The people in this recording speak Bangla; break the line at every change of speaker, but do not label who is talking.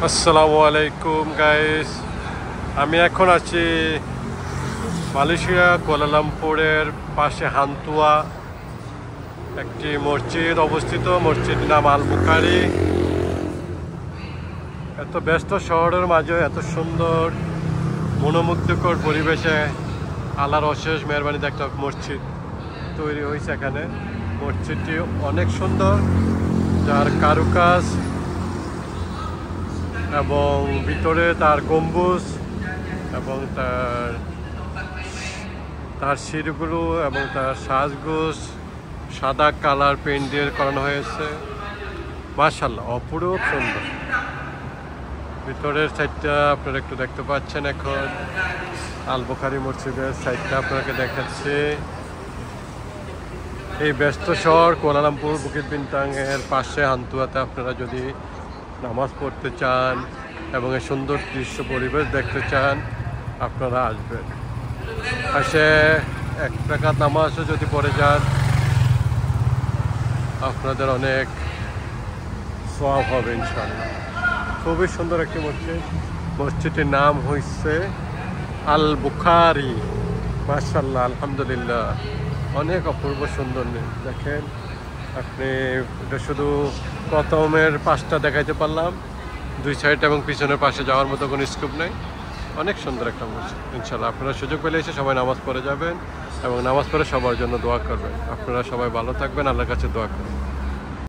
আসসালামু আলাইকুম গাইস, আমি এখন আছি মালয়েশিয়া কুয়ালালামপুরের পাশে হান্তুয়া একটি মসজিদ অবস্থিত। মসজিদের নাম আল বুখারি। এত ব্যস্ত শহরের মাঝে এত সুন্দর মনোমুগ্ধকর পরিবেশে আল্লাহর অশেষ মেহরবানিতে একটা মসজিদ তৈরি হয়েছে। এখানে মসজিদটি অনেক সুন্দর, যার কারুকাজ এবং ভিতরে তার গম্বুজ এবং তার সিঁড়িগুলো এবং তার সাজগোজ সাদা কালার পেইন্ট দিয়ে করানো হয়েছে। মাশাআল্লাহ, অপরূপ সুন্দর। ভিতরের সাইডটা আপনারা একটু দেখতে পাচ্ছেন। এখন আল বুখারি মসজিদের সাইডটা আপনাকে দেখাচ্ছি। এই ব্যস্ত শহর কুয়ালালামপুর বুকিত বিন্তাংয়ের পাশে হান্তুয়াতে আপনারা যদি নামাজ পড়তে চান এবং এই সুন্দর দৃশ্য পরিবেশ দেখতে চান, আপনারা আসবেন। পাশে এক রাকাত নামাজও যদি পড়ে যান, আপনাদের অনেক সওয়াব হবে ইনশাআল্লাহ। খুবই সুন্দর একটি মসজিদ। মসজিদটির নাম হয়েছে আল বুখারি। মাশাআল্লাহ, আলহামদুলিল্লাহ, অনেক অপূর্ব সুন্দর। দেখেন আপনি, এটা শুধু প্রথমের পাশটা দেখাইতে পারলাম, দুই সাইড এবং পিছনের পাশে যাওয়ার মতো কোনো স্কোপ নেই। অনেক সুন্দর একটা মসজিদ। ইনশাআল্লাহ আপনারা সুযোগ পেলে এসে সবাই নামাজ পড়ে যাবেন এবং নামাজ পড়ে সবার জন্য দোয়া করবেন। আপনারা সবাই ভালো থাকবেন, আল্লাহর কাছে দোয়া করবেন।